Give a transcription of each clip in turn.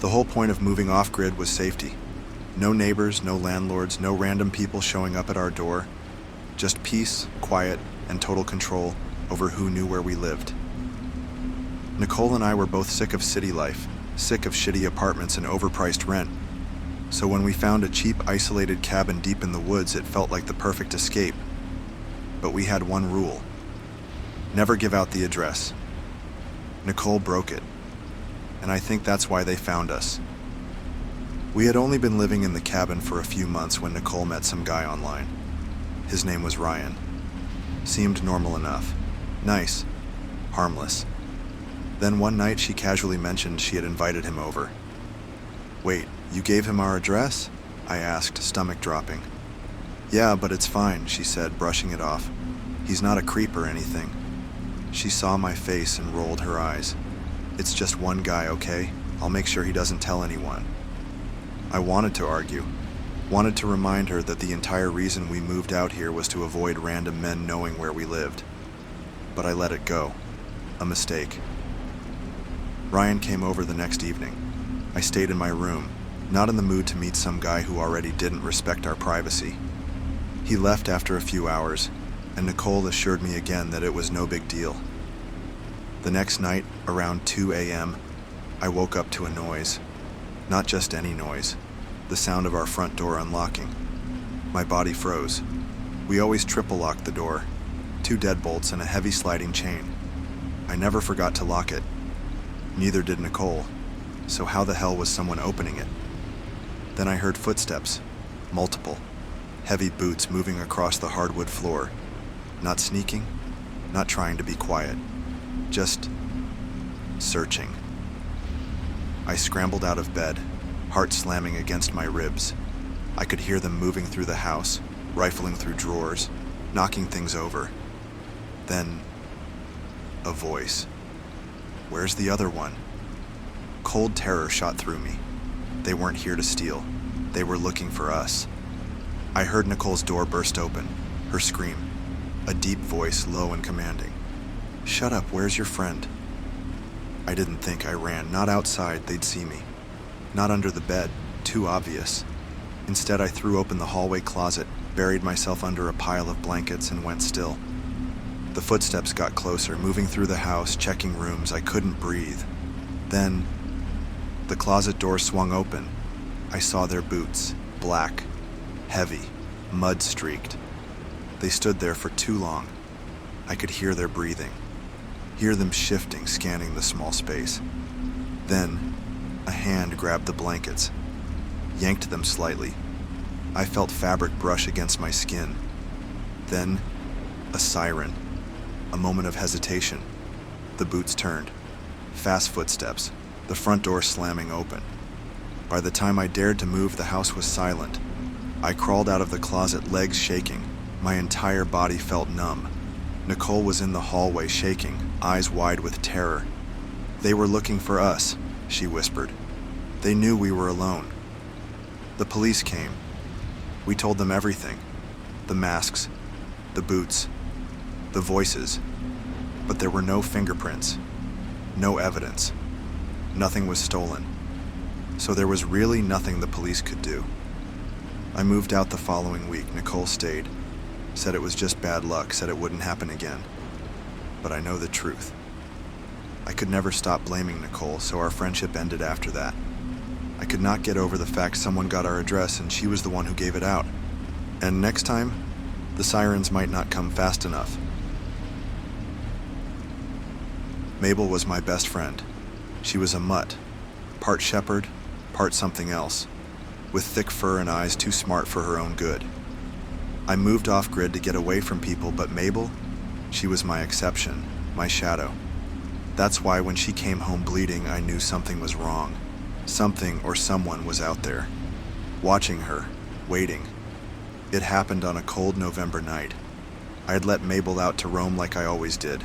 The whole point of moving off-grid was safety. No neighbors, no landlords, no random people showing up at our door. Just peace, quiet, and total control over who knew where we lived. Nicole and I were both sick of city life, sick of shitty apartments and overpriced rent. So when we found a cheap, isolated cabin deep in the woods, it felt like the perfect escape. But we had one rule: never give out the address. Nicole broke it, and I think that's why they found us. We had only been living in the cabin for a few months when Nicole met some guy online. His name was Ryan. Seemed normal enough. Nice. Harmless. Then one night she casually mentioned she had invited him over. "Wait, you gave him our address?" I asked, stomach dropping. "Yeah, but it's fine," she said, brushing it off. "He's not a creep or anything." She saw my face and rolled her eyes. "It's just one guy, okay? I'll make sure he doesn't tell anyone." I wanted to argue. Wanted to remind her that the entire reason we moved out here was to avoid random men knowing where we lived. But I let it go. A mistake. Ryan came over the next evening. I stayed in my room, not in the mood to meet some guy who already didn't respect our privacy. He left after a few hours, and Nicole assured me again that it was no big deal. The next night, around 2 a.m., I woke up to a noise. Not just any noise. The sound of our front door unlocking. My body froze. We always triple locked the door. 2 deadbolts and a heavy sliding chain. I never forgot to lock it. Neither did Nicole. So how the hell was someone opening it? Then I heard footsteps. Multiple. Heavy boots moving across the hardwood floor. Not sneaking, not trying to be quiet. Just searching. I scrambled out of bed, heart slamming against my ribs. I could hear them moving through the house, rifling through drawers, knocking things over. Then, a voice. "Where's the other one?" Cold terror shot through me. They weren't here to steal. They were looking for us. I heard Nicole's door burst open, her scream. A deep voice, low and commanding. "Shut up, where's your friend?" I didn't think. I ran. Not outside, they'd see me. Not under the bed, too obvious. Instead, I threw open the hallway closet, buried myself under a pile of blankets, and went still. The footsteps got closer, moving through the house, checking rooms. I couldn't breathe. Then, the closet door swung open. I saw their boots, black, heavy, mud-streaked. They stood there for too long. I could hear their breathing. Hear them shifting, scanning the small space. Then, a hand grabbed the blankets, yanked them slightly. I felt fabric brush against my skin. Then, a siren. A moment of hesitation. The boots turned. Fast footsteps. The front door slamming open. By the time I dared to move, the house was silent. I crawled out of the closet, legs shaking. My entire body felt numb. Nicole was in the hallway, shaking, eyes wide with terror. "They were looking for us," she whispered. "They knew we were alone." The police came. We told them everything. The masks, the boots, the voices. But there were no fingerprints, no evidence. Nothing was stolen. So there was really nothing the police could do. I moved out the following week. Nicole stayed. Said it was just bad luck, said it wouldn't happen again. But I know the truth. I could never stop blaming Nicole, so our friendship ended after that. I could not get over the fact someone got our address and she was the one who gave it out. And next time, the sirens might not come fast enough. Mabel was my best friend. She was a mutt, part shepherd, part something else, with thick fur and eyes too smart for her own good. I moved off-grid to get away from people, but Mabel, she was my exception, my shadow. That's why when she came home bleeding, I knew something was wrong. Something or someone was out there, watching her, waiting. It happened on a cold November night. I had let Mabel out to roam like I always did.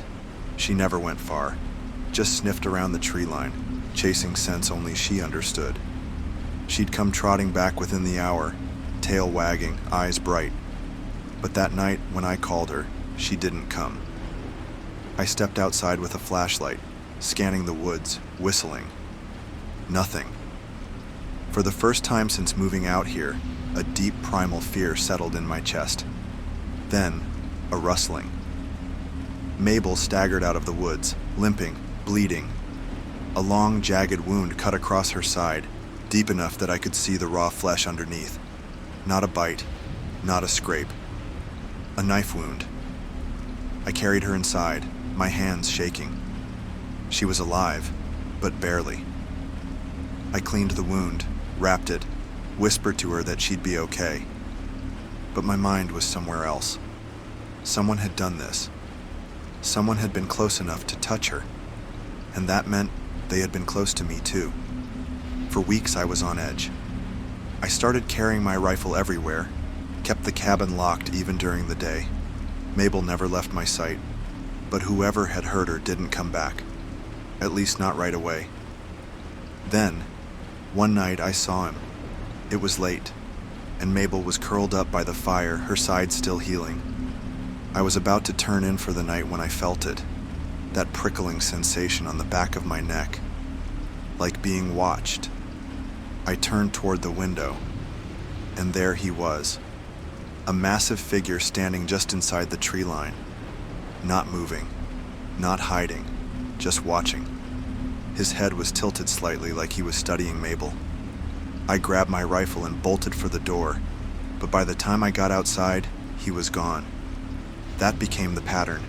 She never went far, just sniffed around the tree line, chasing scents only she understood. She'd come trotting back within the hour, tail wagging, eyes bright. But that night, when I called her, she didn't come. I stepped outside with a flashlight, scanning the woods, whistling. Nothing. For the first time since moving out here, a deep primal fear settled in my chest. Then, a rustling. Mabel staggered out of the woods, limping, bleeding. A long, jagged wound cut across her side, deep enough that I could see the raw flesh underneath. Not a bite, not a scrape. A knife wound. I carried her inside, my hands shaking. She was alive, but barely. I cleaned the wound, wrapped it, whispered to her that she'd be okay. But my mind was somewhere else. Someone had done this. Someone had been close enough to touch her, and that meant they had been close to me too. For weeks I was on edge. I started carrying my rifle everywhere, kept the cabin locked even during the day. Mabel never left my sight, but whoever had hurt her didn't come back, at least not right away. Then, one night I saw him. It was late, and Mabel was curled up by the fire, her side still healing. I was about to turn in for the night when I felt it, that prickling sensation on the back of my neck, like being watched. I turned toward the window, and there he was, a massive figure standing just inside the tree line, not moving, not hiding, just watching. His head was tilted slightly like he was studying Mabel. I grabbed my rifle and bolted for the door, but by the time I got outside, he was gone. That became the pattern.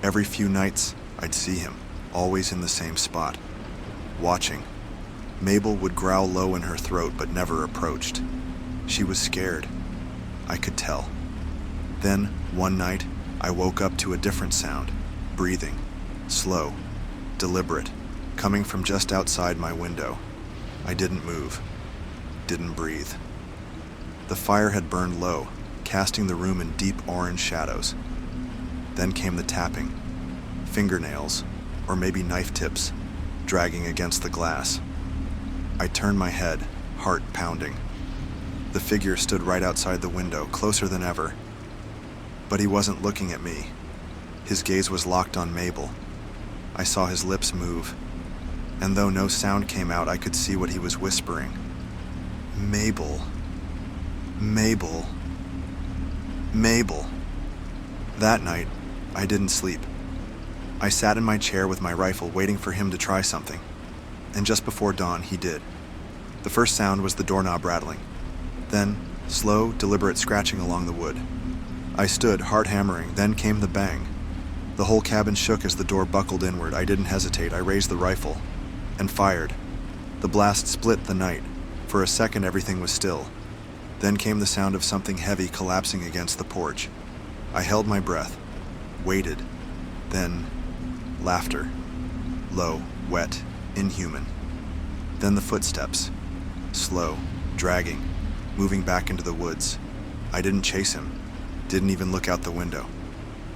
Every few nights, I'd see him, always in the same spot, watching. Mabel would growl low in her throat but never approached. She was scared. I could tell. Then, one night, I woke up to a different sound, breathing, slow, deliberate, coming from just outside my window. I didn't move, didn't breathe. The fire had burned low, casting the room in deep orange shadows. Then came the tapping, fingernails, or maybe knife tips, dragging against the glass. I turned my head, heart pounding. The figure stood right outside the window, closer than ever. But he wasn't looking at me. His gaze was locked on Mabel. I saw his lips move, and though no sound came out, I could see what he was whispering. Mabel. Mabel. Mabel. That night, I didn't sleep. I sat in my chair with my rifle waiting for him to try something, and just before dawn, he did. The first sound was the doorknob rattling, then slow, deliberate scratching along the wood. I stood, heart hammering, then came the bang. The whole cabin shook as the door buckled inward. I didn't hesitate. I raised the rifle and fired. The blast split the night. For a second, everything was still. Then came the sound of something heavy collapsing against the porch. I held my breath, waited. Then, laughter. Low, wet, inhuman. Then the footsteps. Slow, dragging, moving back into the woods. I didn't chase him, didn't even look out the window.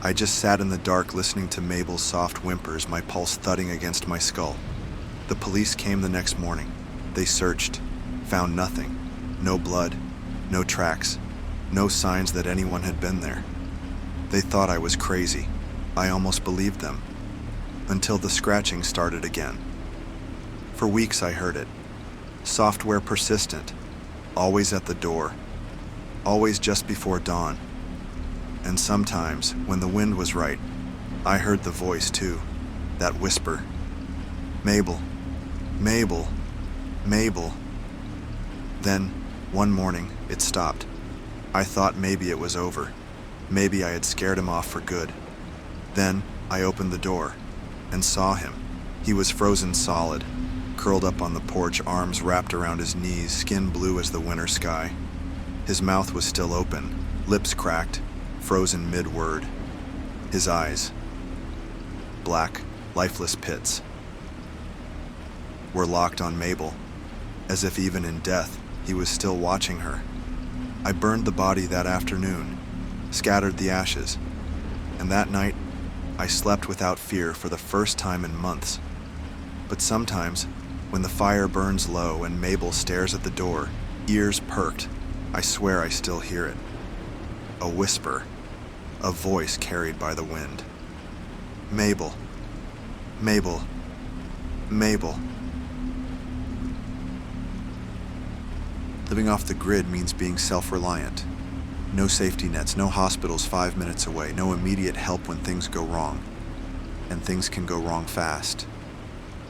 I just sat in the dark listening to Mabel's soft whimpers, my pulse thudding against my skull. The police came the next morning. They searched, found nothing. No blood, no tracks, no signs that anyone had been there. They thought I was crazy. I almost believed them. Until the scratching started again. For weeks I heard it. Software persistent, always at the door, always just before dawn. And sometimes, when the wind was right, I heard the voice too, that whisper. Mabel, Mabel, Mabel. Then, one morning, it stopped. I thought maybe it was over. Maybe I had scared him off for good. Then, I opened the door and saw him. He was frozen solid, curled up on the porch, arms wrapped around his knees, skin blue as the winter sky. His mouth was still open, lips cracked, frozen mid-word. His eyes, black, lifeless pits, were locked on Mabel, as if even in death, he was still watching her. I burned the body that afternoon, scattered the ashes, and that night, I slept without fear for the first time in months. But sometimes, when the fire burns low and Mabel stares at the door, ears perked, I swear I still hear it. A whisper, a voice carried by the wind. Mabel, Mabel, Mabel. Living off the grid means being self-reliant. No safety nets, no hospitals 5 minutes away, no immediate help when things go wrong. And things can go wrong fast.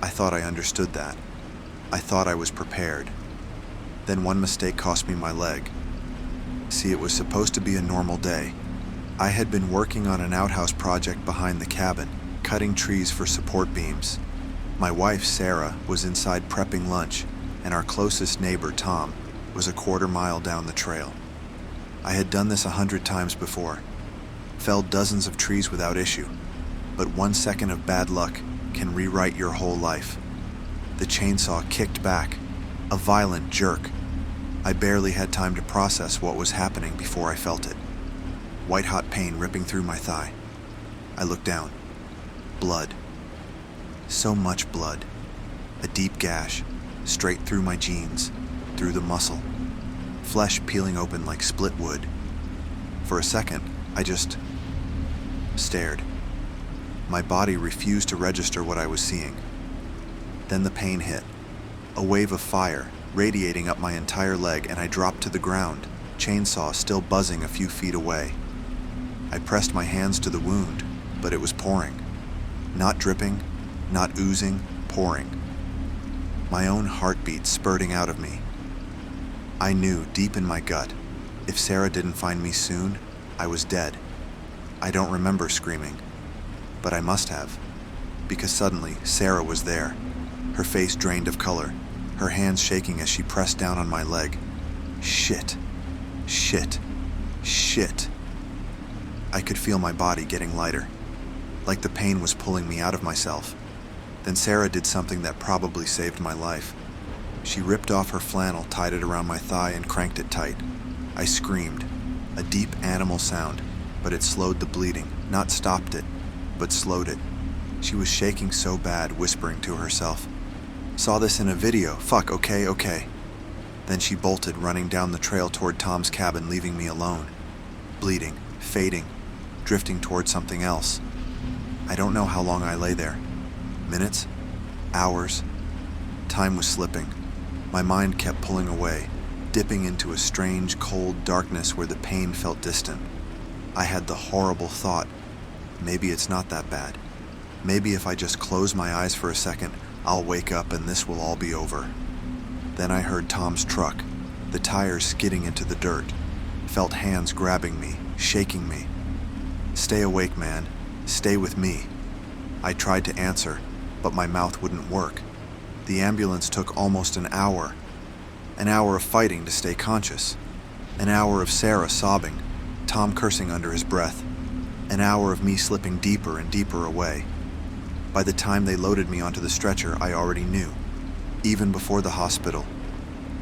I thought I understood that. I thought I was prepared. Then one mistake cost me my leg. See, it was supposed to be a normal day. I had been working on an outhouse project behind the cabin, cutting trees for support beams. My wife, Sarah, was inside prepping lunch, and our closest neighbor, Tom, was a quarter-mile down the trail. I had done this 100 times before, felled dozens of trees without issue, but 1 second of bad luck can rewrite your whole life. The chainsaw kicked back, a violent jerk. I barely had time to process what was happening before I felt it. White-hot pain ripping through my thigh. I looked down. Blood. So much blood. A deep gash, straight through my jeans, through the muscle. Flesh peeling open like split wood. For a second, I just stared. My body refused to register what I was seeing. Then the pain hit. A wave of fire, radiating up my entire leg, and I dropped to the ground, chainsaw still buzzing a few feet away. I pressed my hands to the wound, but it was pouring. Not dripping, not oozing, pouring. My own heartbeat spurting out of me. I knew deep in my gut, if Sarah didn't find me soon, I was dead. I don't remember screaming, but I must have, because suddenly Sarah was there, her face drained of color, her hands shaking as she pressed down on my leg. Shit. Shit. Shit. I could feel my body getting lighter, like the pain was pulling me out of myself. Then Sarah did something that probably saved my life. She ripped off her flannel, tied it around my thigh, and cranked it tight. I screamed, a deep animal sound, but it slowed the bleeding, not stopped it, but slowed it. She was shaking so bad, whispering to herself. Saw this in a video, fuck, okay. Then she bolted, running down the trail toward Tom's cabin, leaving me alone. Bleeding, fading, drifting toward something else. I don't know how long I lay there. Minutes? Hours? Time was slipping. My mind kept pulling away, dipping into a strange, cold darkness where the pain felt distant. I had the horrible thought, maybe it's not that bad. Maybe if I just close my eyes for a second, I'll wake up and this will all be over. Then I heard Tom's truck, the tires skidding into the dirt. Felt hands grabbing me, shaking me. Stay awake, man. Stay with me. I tried to answer, but my mouth wouldn't work. The ambulance took almost an hour. An hour of fighting to stay conscious. An hour of Sarah sobbing, Tom cursing under his breath. An hour of me slipping deeper and deeper away. By the time they loaded me onto the stretcher, I already knew. Even before the hospital.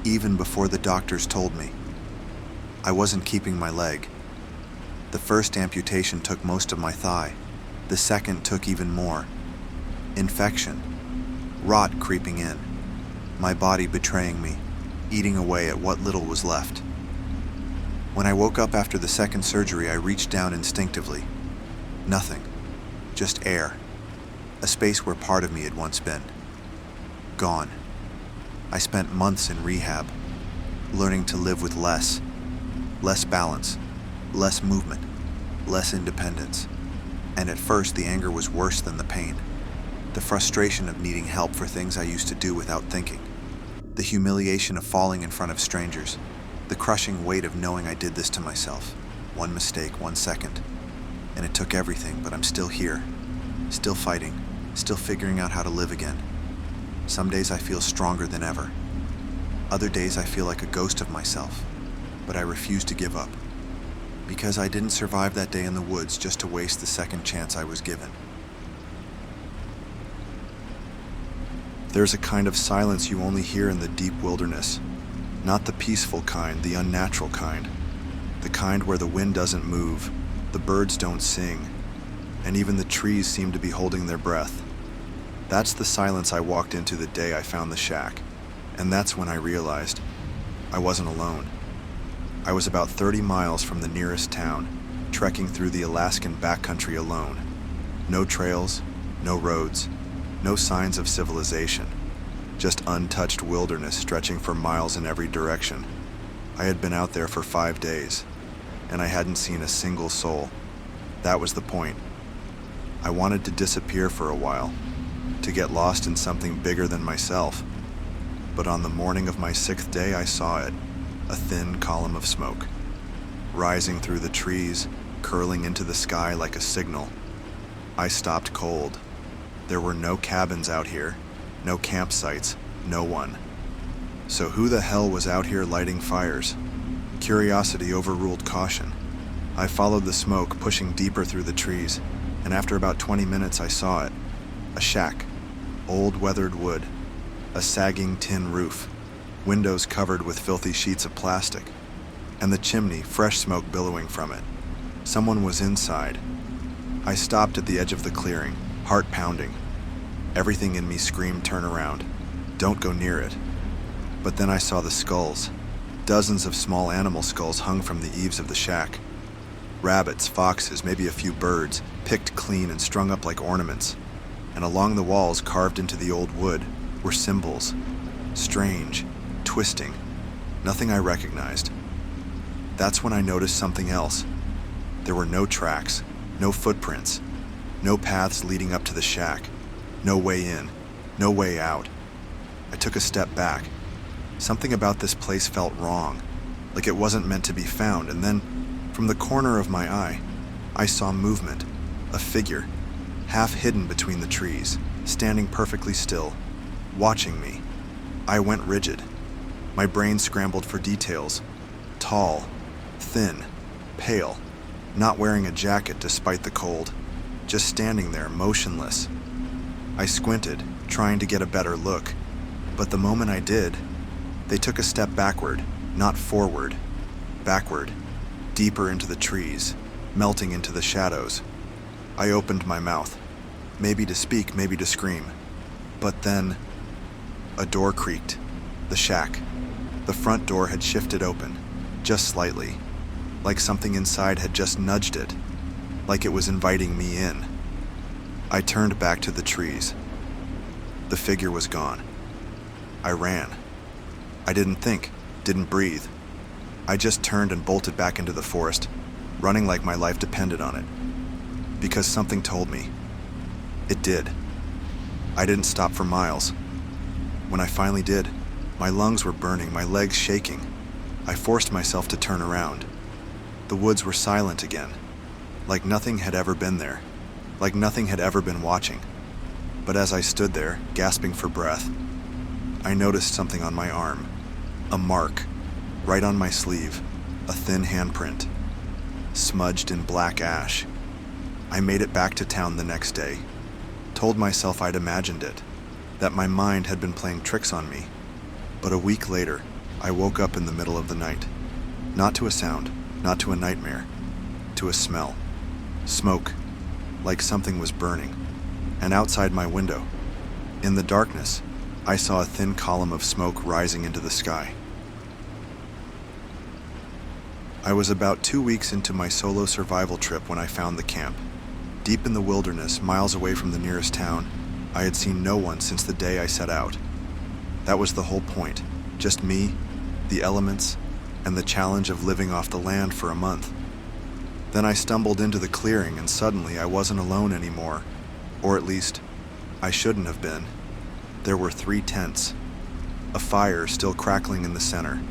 Even before the doctors told me. I wasn't keeping my leg. The first amputation took most of my thigh. The second took even more. Infection. Rot creeping in. My body betraying me, eating away at what little was left. When I woke up after the second surgery, I reached down instinctively. Nothing. Just air. A space where part of me had once been. Gone. I spent months in rehab, learning to live with less. Less balance, less movement, less independence. And at first, the anger was worse than the pain. The frustration of needing help for things I used to do without thinking. The humiliation of falling in front of strangers. The crushing weight of knowing I did this to myself. One mistake, 1 second. And it took everything, but I'm still here. Still fighting. Still figuring out how to live again. Some days I feel stronger than ever. Other days I feel like a ghost of myself. But I refuse to give up. Because I didn't survive that day in the woods just to waste the second chance I was given. There's a kind of silence you only hear in the deep wilderness. Not the peaceful kind, the unnatural kind. The kind where the wind doesn't move, the birds don't sing, and even the trees seem to be holding their breath. That's the silence I walked into the day I found the shack. And that's when I realized I wasn't alone. I was about 30 miles from the nearest town, trekking through the Alaskan backcountry alone. No trails, no roads, no signs of civilization. Just untouched wilderness stretching for miles in every direction. I had been out there for 5 days, and I hadn't seen a single soul. That was the point. I wanted to disappear for a while, to get lost in something bigger than myself. But on the morning of my 6th day, I saw it, a thin column of smoke, rising through the trees, curling into the sky like a signal. I stopped cold. There were no cabins out here, no campsites, no one. So who the hell was out here lighting fires? Curiosity overruled caution. I followed the smoke, pushing deeper through the trees, and after about 20 minutes I saw it. A shack, old weathered wood, a sagging tin roof, windows covered with filthy sheets of plastic, and the chimney, fresh smoke billowing from it. Someone was inside. I stopped at the edge of the clearing, heart pounding. Everything in me screamed, turn around. Don't go near it. But then I saw the skulls. Dozens of small animal skulls hung from the eaves of the shack. Rabbits, foxes, maybe a few birds, picked clean and strung up like ornaments. And along the walls, carved into the old wood, were symbols. Strange, twisting, nothing I recognized. That's when I noticed something else. There were no tracks, no footprints, no paths leading up to the shack, no way in, no way out. I took a step back. Something about this place felt wrong, like it wasn't meant to be found, and then, from the corner of my eye, I saw movement, a figure, half hidden between the trees, standing perfectly still, watching me. I went rigid. My brain scrambled for details. Tall, thin, pale, not wearing a jacket despite the cold, just standing there, motionless. I squinted, trying to get a better look, but the moment I did, they took a step backward, not forward, backward, deeper into the trees, melting into the shadows. I opened my mouth, maybe to speak, maybe to scream. But then, a door creaked. The shack. The front door had shifted open, just slightly, like something inside had just nudged it, like it was inviting me in. I turned back to the trees. The figure was gone. I ran. I didn't think, didn't breathe. I just turned and bolted back into the forest, running like my life depended on it. Because something told me. It did. I didn't stop for miles. When I finally did, my lungs were burning, my legs shaking. I forced myself to turn around. The woods were silent again, like nothing had ever been there, like nothing had ever been watching. But as I stood there, gasping for breath, I noticed something on my arm. A mark, right on my sleeve, a thin handprint, smudged in black ash. I made it back to town the next day, told myself I'd imagined it, that my mind had been playing tricks on me. But a week later, I woke up in the middle of the night, not to a sound, not to a nightmare, to a smell. Smoke, like something was burning, and outside my window, in the darkness, I saw a thin column of smoke rising into the sky. I was about 2 weeks into my solo survival trip when I found the camp. Deep in the wilderness, miles away from the nearest town, I had seen no one since the day I set out. That was the whole point, just me, the elements, and the challenge of living off the land for a month. Then I stumbled into the clearing and suddenly I wasn't alone anymore, or at least, I shouldn't have been. There were 3 tents, a fire still crackling in the center,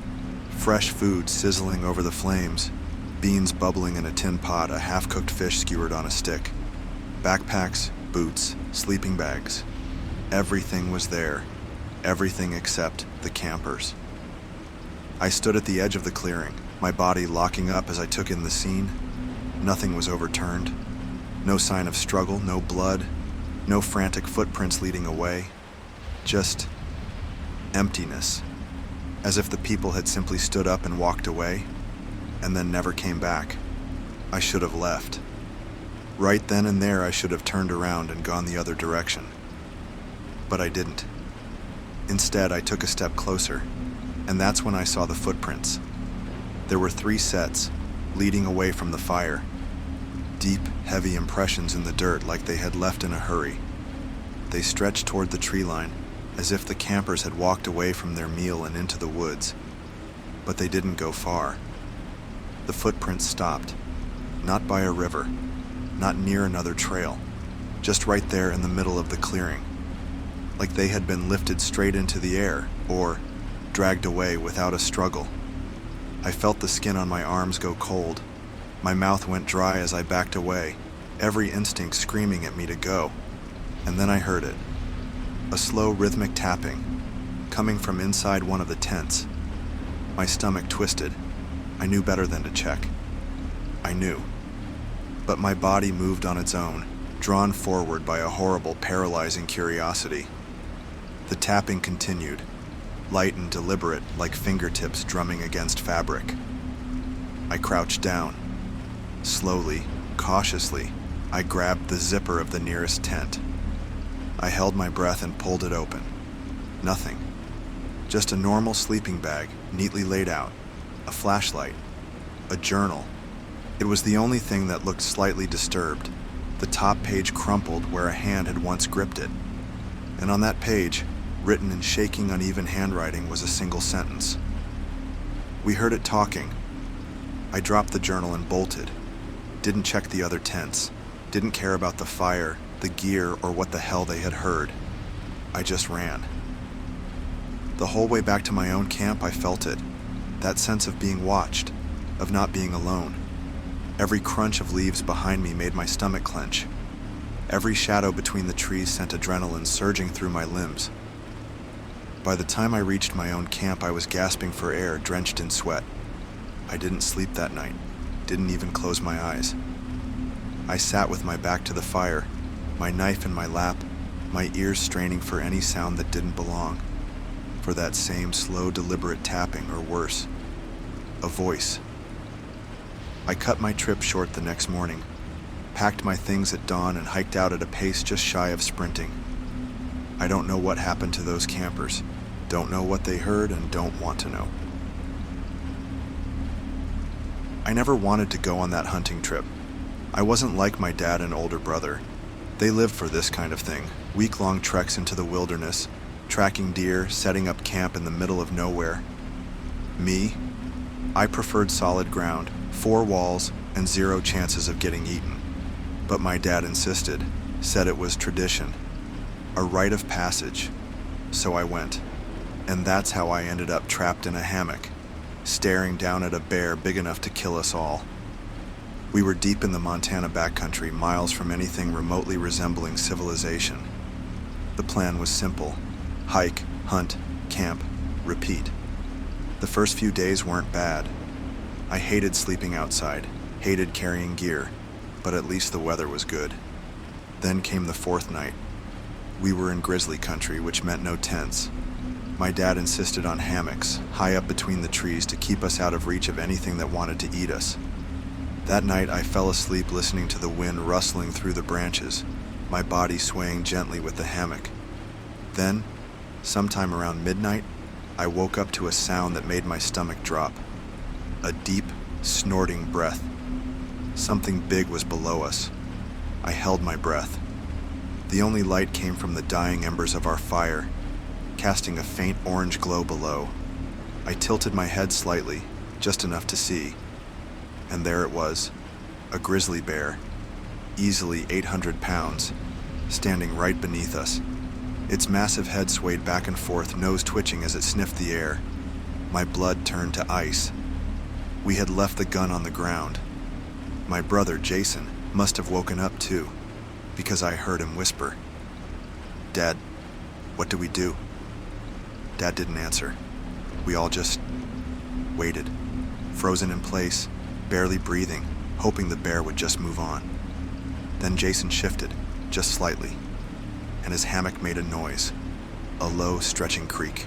fresh food sizzling over the flames, beans bubbling in a tin pot, a half-cooked fish skewered on a stick, backpacks, boots, sleeping bags. Everything was there, everything except the campers. I stood at the edge of the clearing, my body locking up as I took in the scene. Nothing was overturned. No sign of struggle, no blood, no frantic footprints leading away. Just emptiness, as if the people had simply stood up and walked away, and then never came back. I should have left. Right then and there, I should have turned around and gone the other direction. But I didn't. Instead, I took a step closer, and that's when I saw the footprints. There were 3 sets, leading away from the fire. Deep, heavy impressions in the dirt like they had left in a hurry. They stretched toward the tree line, as if the campers had walked away from their meal and into the woods. But they didn't go far. The footprints stopped, not by a river, not near another trail, just right there in the middle of the clearing, like they had been lifted straight into the air or dragged away without a struggle. I felt the skin on my arms go cold. My mouth went dry as I backed away, every instinct screaming at me to go. And then I heard it, a slow rhythmic tapping, coming from inside one of the tents. My stomach twisted. I knew better than to check. I knew. But my body moved on its own, drawn forward by a horrible, paralyzing curiosity. The tapping continued, light and deliberate, like fingertips drumming against fabric. I crouched down. Slowly, cautiously, I grabbed the zipper of the nearest tent. I held my breath and pulled it open. Nothing. Just a normal sleeping bag, neatly laid out. A flashlight. A journal. It was the only thing that looked slightly disturbed. The top page crumpled where a hand had once gripped it. And on that page, written in shaking, uneven handwriting, was a single sentence. We heard it talking. I dropped the journal and bolted. Didn't check the other tents. Didn't care about the fire, the gear, or what the hell they had heard. I just ran. The whole way back to my own camp, I felt it. That sense of being watched, of not being alone. Every crunch of leaves behind me made my stomach clench. Every shadow between the trees sent adrenaline surging through my limbs. By the time I reached my own camp, I was gasping for air, drenched in sweat. I didn't sleep that night, didn't even close my eyes. I sat with my back to the fire, my knife in my lap, my ears straining for any sound that didn't belong. For that same slow, deliberate tapping, or worse, a voice. I cut my trip short the next morning, packed my things at dawn, and hiked out at a pace just shy of sprinting. I don't know what happened to those campers, don't know what they heard, and don't want to know. I never wanted to go on that hunting trip. I wasn't like my dad and older brother. They lived for this kind of thing, week-long treks into the wilderness, tracking deer, setting up camp in the middle of nowhere. Me? I preferred solid ground, 4 walls, and 0 chances of getting eaten. But my dad insisted, said it was tradition, a rite of passage. So I went. And that's how I ended up trapped in a hammock, staring down at a bear big enough to kill us all. We were deep in the Montana backcountry, miles from anything remotely resembling civilization. The plan was simple. Hike, hunt, camp, repeat. The first few days weren't bad. I hated sleeping outside, hated carrying gear, but at least the weather was good. Then came the 4th night. We were in grizzly country, which meant no tents. My dad insisted on hammocks, high up between the trees to keep us out of reach of anything that wanted to eat us. That night I fell asleep listening to the wind rustling through the branches, my body swaying gently with the hammock. Then, sometime around midnight, I woke up to a sound that made my stomach drop. A deep, snorting breath. Something big was below us. I held my breath. The only light came from the dying embers of our fire, casting a faint orange glow below. I tilted my head slightly, just enough to see. And there it was, a grizzly bear, easily 800 pounds, standing right beneath us. Its massive head swayed back and forth, nose twitching as it sniffed the air. My blood turned to ice. We had left the gun on the ground. My brother, Jason, must have woken up too, because I heard him whisper, "Dad, what do we do?" Dad didn't answer. We all just waited, frozen in place, barely breathing, hoping the bear would just move on. Then Jason shifted, just slightly, and his hammock made a noise, a low, stretching creak.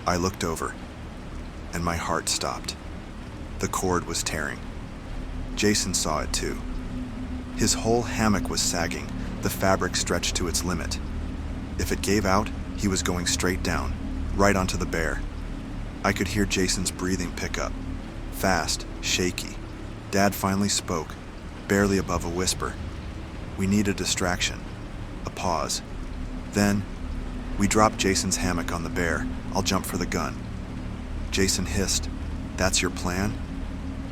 I looked over, and my heart stopped. The cord was tearing. Jason saw it too. His whole hammock was sagging, the fabric stretched to its limit. If it gave out, he was going straight down, right onto the bear. I could hear Jason's breathing pick up, fast, shaky. Dad finally spoke, barely above a whisper. We need a distraction, a pause. Then, we dropped Jason's hammock on the bear. I'll jump for the gun. Jason hissed, "That's your plan?"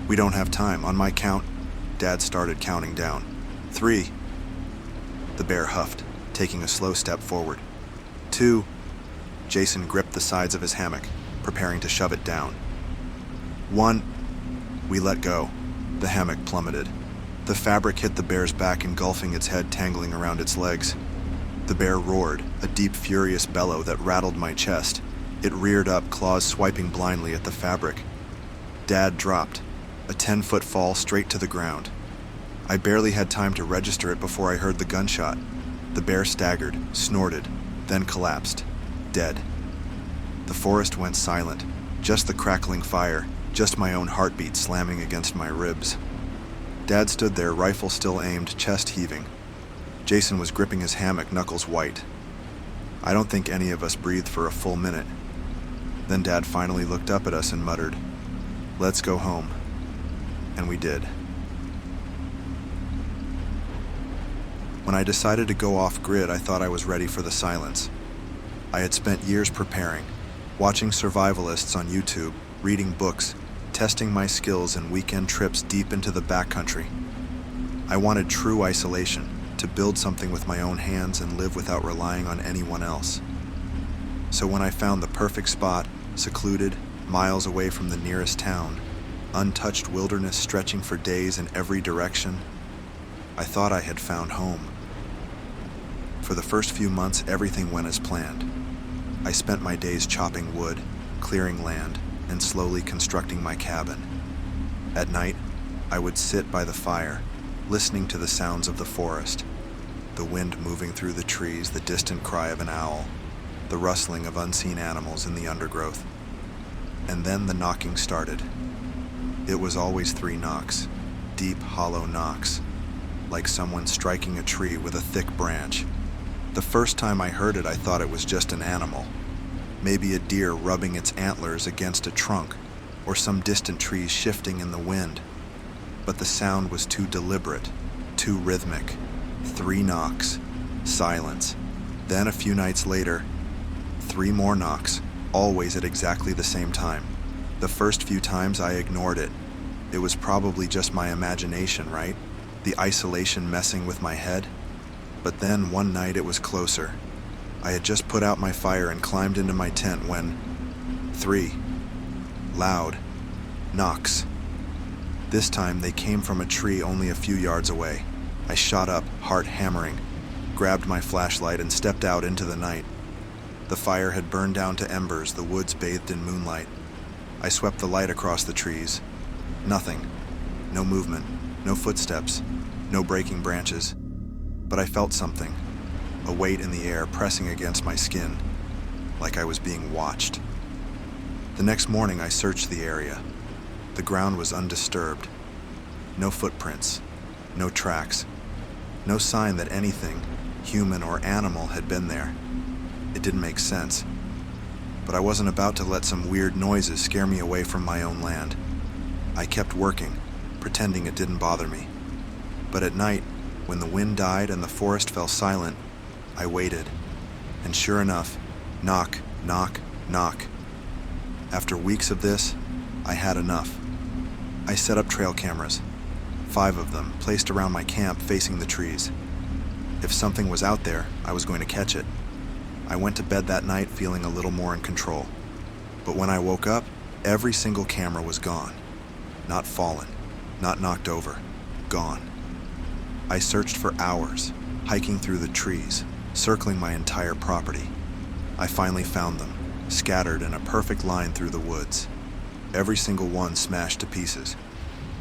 "We don't have time. On my count." Dad started counting down. 3. The bear huffed, taking a slow step forward. 2. Jason gripped the sides of his hammock, preparing to shove it down. 1. We let go. The hammock plummeted. The fabric hit the bear's back, engulfing its head, tangling around its legs. The bear roared, a deep, furious bellow that rattled my chest. It reared up, claws swiping blindly at the fabric. Dad dropped, a 10-foot fall straight to the ground. I barely had time to register it before I heard the gunshot. The bear staggered, snorted, then collapsed, dead. The forest went silent, just the crackling fire, just my own heartbeat slamming against my ribs. Dad stood there, rifle still aimed, chest heaving. Jason was gripping his hammock, knuckles white. I don't think any of us breathed for a full minute. Then Dad finally looked up at us and muttered, "Let's go home." And we did. When I decided to go off-grid, I thought I was ready for the silence. I had spent years preparing, watching survivalists on YouTube, reading books, testing my skills in weekend trips deep into the backcountry. I wanted true isolation, to build something with my own hands and live without relying on anyone else. So when I found the perfect spot, secluded, miles away from the nearest town, untouched wilderness stretching for days in every direction, I thought I had found home. For the first few months, everything went as planned. I spent my days chopping wood, clearing land, and slowly constructing my cabin. At night, I would sit by the fire, listening to the sounds of the forest, the wind moving through the trees, the distant cry of an owl, the rustling of unseen animals in the undergrowth. And then the knocking started. It was always 3 knocks, deep, hollow knocks, like someone striking a tree with a thick branch. The first time I heard it, I thought it was just an animal, maybe a deer rubbing its antlers against a trunk, or some distant trees shifting in the wind. But the sound was too deliberate, too rhythmic. 3 knocks, silence. Then a few nights later, 3 more knocks, always at exactly the same time. The first few times I ignored it. It was probably just my imagination, right? The isolation messing with my head. But then one night it was closer. I had just put out my fire and climbed into my tent when 3 loud knocks. This time they came from a tree only a few yards away. I shot up, heart hammering, grabbed my flashlight and stepped out into the night. The fire had burned down to embers, the woods bathed in moonlight. I swept the light across the trees. Nothing. No movement, no footsteps, no breaking branches. But I felt something, a weight in the air pressing against my skin, like I was being watched. The next morning I searched the area. The ground was undisturbed. No footprints, no tracks, no sign that anything, human or animal, had been there. It didn't make sense. But I wasn't about to let some weird noises scare me away from my own land. I kept working, pretending it didn't bother me. But at night, when the wind died and the forest fell silent, I waited. And sure enough, knock, knock, knock. After weeks of this, I had enough. I set up trail cameras, 5 of them placed around my camp facing the trees. If something was out there, I was going to catch it. I went to bed that night feeling a little more in control. But when I woke up, every single camera was gone. Not fallen, not knocked over, gone. I searched for hours, hiking through the trees, circling my entire property. I finally found them, scattered in a perfect line through the woods. Every single one smashed to pieces.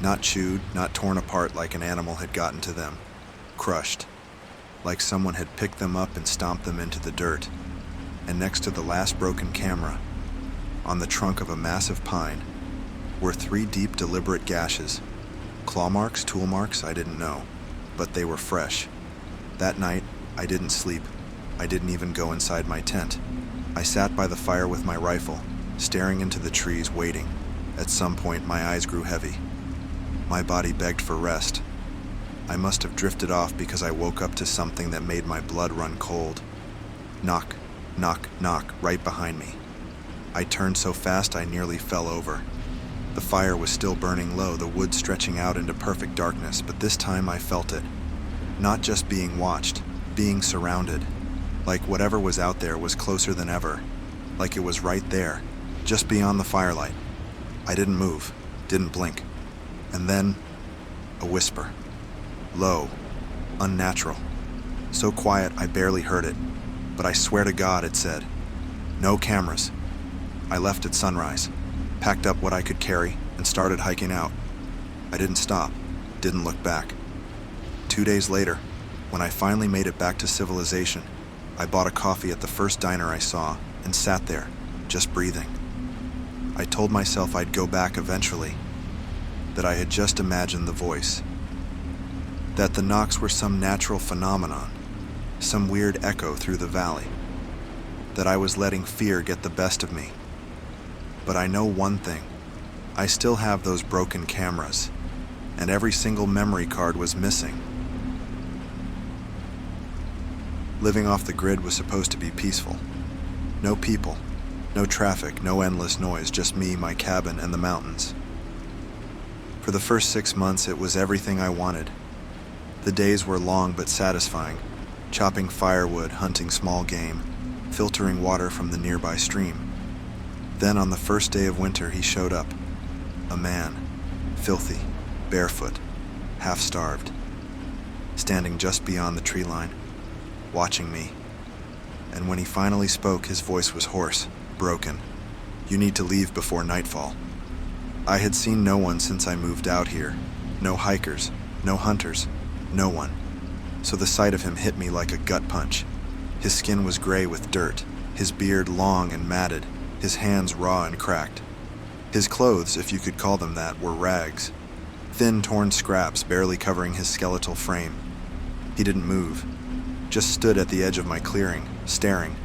Not chewed, not torn apart like an animal had gotten to them. Crushed, like someone had picked them up and stomped them into the dirt. And next to the last broken camera, on the trunk of a massive pine, were 3 deep, deliberate gashes. Claw marks, tool marks, I didn't know, but they were fresh. That night, I didn't sleep. I didn't even go inside my tent. I sat by the fire with my rifle, staring into the trees, waiting. At some point, my eyes grew heavy. My body begged for rest. I must have drifted off because I woke up to something that made my blood run cold. Knock, knock, knock, right behind me. I turned so fast I nearly fell over. The fire was still burning low, the wood stretching out into perfect darkness, but this time I felt it. Not just being watched, being surrounded. Like whatever was out there was closer than ever. Like it was right there, just beyond the firelight. I didn't move, didn't blink. And then, a whisper. Low, unnatural. So quiet I barely heard it, but I swear to God it said, "No cameras." I left at sunrise, packed up what I could carry, and started hiking out. I didn't stop, didn't look back. 2 days later, when I finally made it back to civilization, I bought a coffee at the first diner I saw and sat there, just breathing. I told myself I'd go back eventually, that I had just imagined the voice, that the knocks were some natural phenomenon, some weird echo through the valley, that I was letting fear get the best of me. But I know one thing, I still have those broken cameras, and every single memory card was missing. Living off the grid was supposed to be peaceful. No people, no traffic, no endless noise, just me, my cabin, and the mountains. For the first 6 months, it was everything I wanted. The days were long but satisfying, chopping firewood, hunting small game, filtering water from the nearby stream. Then on the first day of winter, he showed up. A man, filthy, barefoot, half-starved, standing just beyond the tree line, watching me. And when he finally spoke, his voice was hoarse, broken. "You need to leave before nightfall." I had seen no one since I moved out here. No hikers, no hunters, no one. So the sight of him hit me like a gut punch. His skin was gray with dirt, his beard long and matted, his hands raw and cracked. His clothes, if you could call them that, were rags. Thin, torn scraps barely covering his skeletal frame. He didn't move, just stood at the edge of my clearing, staring.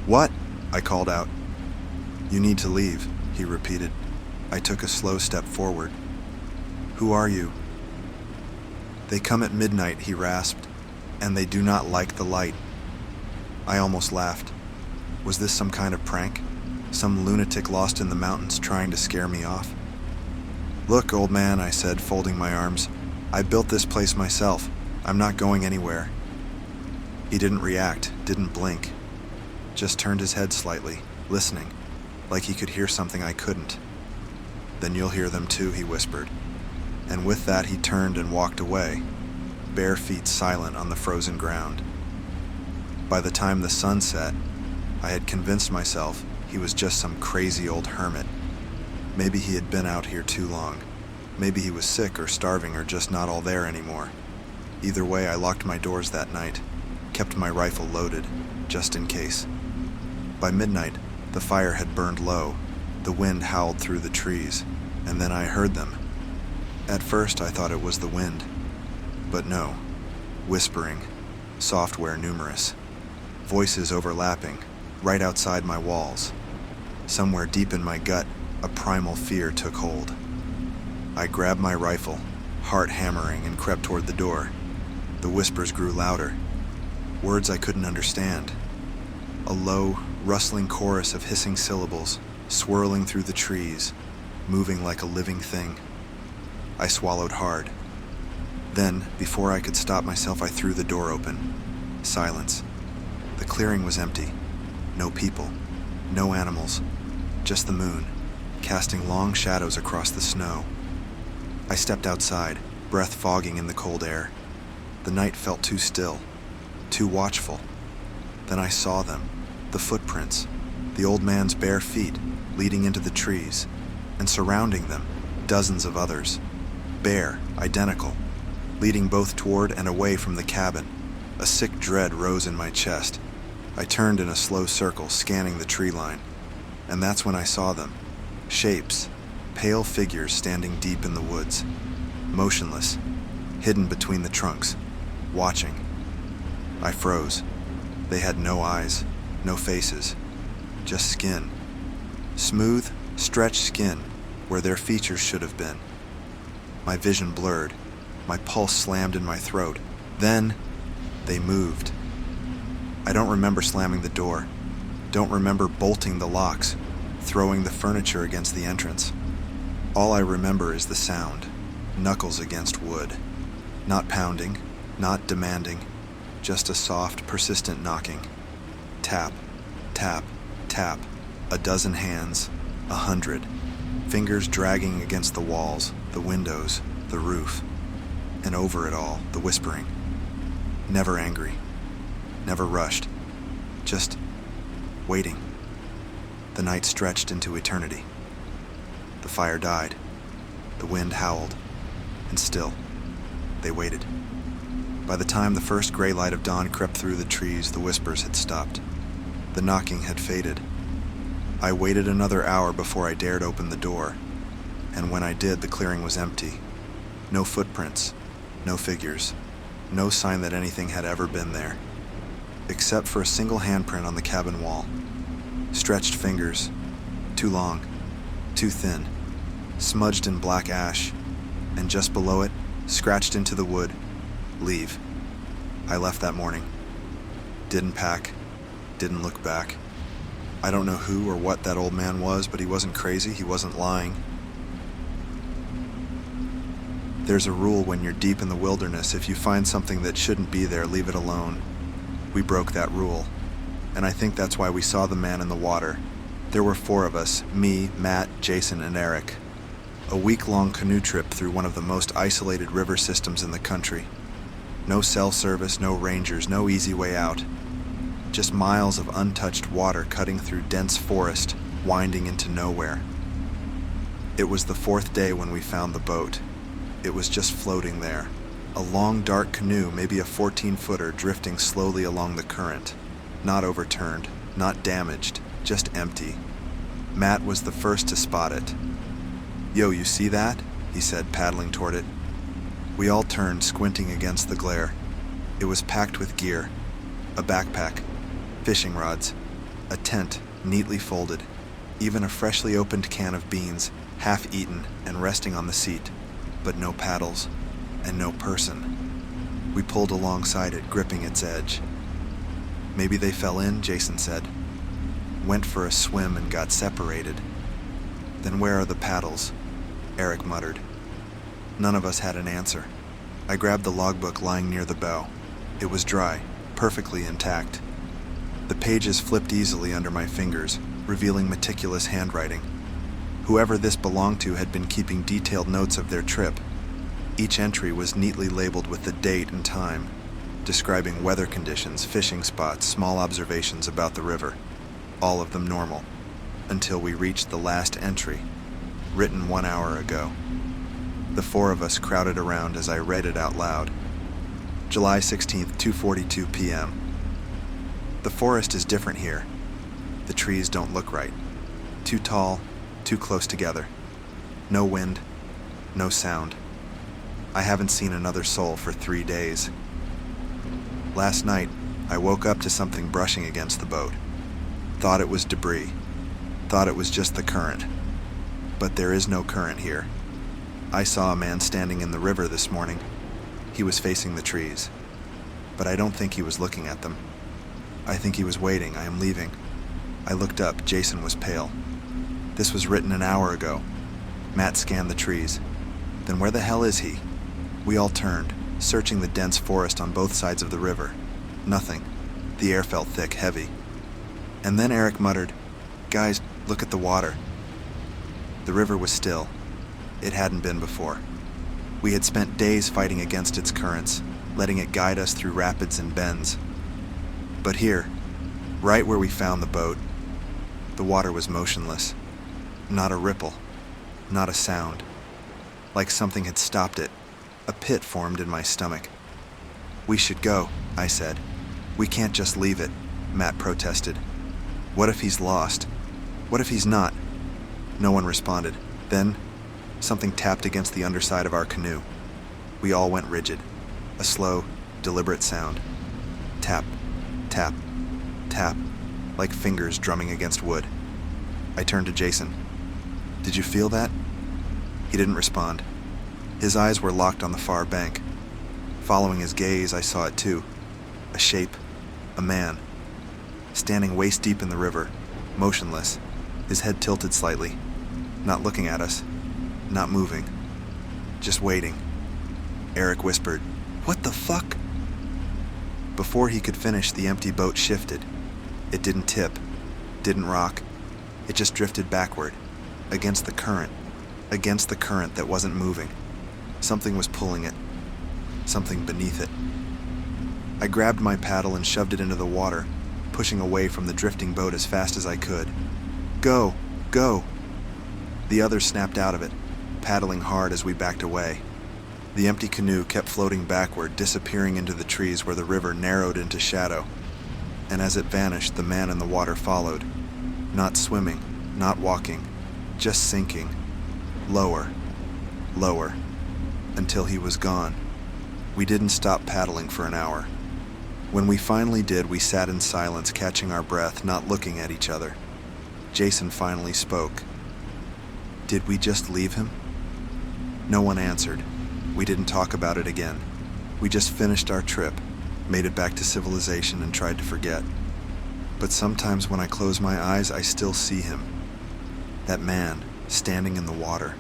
"What?" I called out. "You need to leave," he repeated. I took a slow step forward. "Who are you?" "They come at midnight," he rasped, "and they do not like the light." I almost laughed. Was this some kind of prank? Some lunatic lost in the mountains trying to scare me off? "Look, old man," I said, folding my arms. "I built this place myself. I'm not going anywhere." He didn't react, didn't blink. Just turned his head slightly, listening, like he could hear something I couldn't. "Then you'll hear them too," he whispered. And with that he turned and walked away, bare feet silent on the frozen ground. By the time the sun set, I had convinced myself he was just some crazy old hermit. Maybe he had been out here too long. Maybe he was sick or starving or just not all there anymore. Either way, I locked my doors that night, kept my rifle loaded, just in case. By midnight, the fire had burned low, the wind howled through the trees, and then I heard them. At first I thought it was the wind, but no. Whispering, software numerous, voices overlapping, right outside my walls. Somewhere deep in my gut, a primal fear took hold. I grabbed my rifle, heart hammering, and crept toward the door. The whispers grew louder, words I couldn't understand. A low, rustling chorus of hissing syllables, swirling through the trees, moving like a living thing. I swallowed hard. Then, before I could stop myself, I threw the door open. Silence. The clearing was empty. No people, no animals, just the moon, casting long shadows across the snow. I stepped outside, breath fogging in the cold air. The night felt too still, too watchful. Then I saw them, the footprints, the old man's bare feet leading into the trees, and surrounding them, dozens of others, bare, identical, leading both toward and away from the cabin. A sick dread rose in my chest. I turned in a slow circle, scanning the tree line, and that's when I saw them. Shapes, pale figures standing deep in the woods, motionless, hidden between the trunks, watching. I froze. They had no eyes, no faces, just skin. Smooth, stretched skin where their features should have been. My vision blurred, my pulse slammed in my throat. Then, they moved. I don't remember slamming the door, don't remember bolting the locks, throwing the furniture against the entrance. All I remember is the sound, knuckles against wood. Not pounding, not demanding, just a soft, persistent knocking. Tap, tap, tap, a dozen hands, 100. Fingers dragging against the walls, the windows, the roof. And over it all, the whispering. Never angry, never rushed, just waiting. The night stretched into eternity. The fire died, the wind howled, and still, they waited. By the time the first gray light of dawn crept through the trees, the whispers had stopped. The knocking had faded. I waited another hour before I dared open the door, and when I did, the clearing was empty. No footprints, no figures, no sign that anything had ever been there, except for a single handprint on the cabin wall. Stretched fingers, too long, too thin, smudged in black ash, and just below it, scratched into the wood, leave. I left that morning. Didn't pack, didn't look back. I don't know who or what that old man was, but he wasn't crazy, he wasn't lying. There's a rule when you're deep in the wilderness: if you find something that shouldn't be there, leave it alone. We broke that rule, and I think that's why we saw the man in the water. There were 4 of us, me, Matt, Jason, and Eric. A week-long canoe trip through one of the most isolated river systems in the country. No cell service, no rangers, no easy way out. Just miles of untouched water cutting through dense forest, winding into nowhere. It was the 4th day when we found the boat. It was just floating there. A long, dark canoe, maybe a 14-footer, drifting slowly along the current. Not overturned, not damaged, just empty. Matt was the first to spot it. "Yo, you see that?" he said, paddling toward it. We all turned, squinting against the glare. It was packed with gear. A backpack, fishing rods, a tent neatly folded, even a freshly opened can of beans, half-eaten and resting on the seat, but no paddles and no person. We pulled alongside it, gripping its edge. "Maybe they fell in," Jason said. "Went for a swim and got separated." "Then where are the paddles?" Eric muttered. None of us had an answer. I grabbed the logbook lying near the bow. It was dry, perfectly intact. The pages flipped easily under my fingers, revealing meticulous handwriting. Whoever this belonged to had been keeping detailed notes of their trip. Each entry was neatly labeled with the date and time, describing weather conditions, fishing spots, small observations about the river. All of them normal, until we reached the last entry, written 1 hour ago. The 4 of us crowded around as I read it out loud. July 16th, 2:42 p.m. The forest is different here. The trees don't look right. Too tall, too close together. No wind, no sound. I haven't seen another soul for 3 days. Last night, I woke up to something brushing against the boat. Thought it was debris. Thought it was just the current. But there is no current here. I saw a man standing in the river this morning. He was facing the trees. But I don't think he was looking at them. I think he was waiting. I am leaving. I looked up. Jason was pale. This was written an hour ago. Matt scanned the trees. Then where the hell is he? We all turned, searching the dense forest on both sides of the river. Nothing. The air felt thick, heavy. And then Eric muttered, "Guys, look at the water." The river was still. It hadn't been before. We had spent days fighting against its currents, letting it guide us through rapids and bends. But here, right where we found the boat, the water was motionless. Not a ripple, not a sound. Like something had stopped it. A pit formed in my stomach. "We should go," I said. "We can't just leave it," Matt protested. "What if he's lost? What if he's not?" No one responded. Then, something tapped against the underside of our canoe. We all went rigid. A slow, deliberate sound. Tap, tap, tap, like fingers drumming against wood. I turned to Jason. "Did you feel that?" He didn't respond. His eyes were locked on the far bank. Following his gaze, I saw it too. A shape, a man, standing waist deep in the river, motionless, his head tilted slightly, not looking at us, not moving, just waiting. Eric whispered, "What the fuck?" Before he could finish, the empty boat shifted. It didn't tip, didn't rock. It just drifted backward, against the current that wasn't moving. Something was pulling it, something beneath it. I grabbed my paddle and shoved it into the water, pushing away from the drifting boat as fast as I could. "Go! Go!" The others snapped out of it, paddling hard as we backed away. The empty canoe kept floating backward, disappearing into the trees where the river narrowed into shadow. And as it vanished, the man in the water followed. Not swimming, not walking, just sinking. Lower, lower, until he was gone. We didn't stop paddling for an hour. When we finally did, we sat in silence, catching our breath, not looking at each other. Jason finally spoke. "Did we just leave him?" No one answered. We didn't talk about it again. We just finished our trip, made it back to civilization, and tried to forget. But sometimes when I close my eyes, I still see him. That man, standing in the water,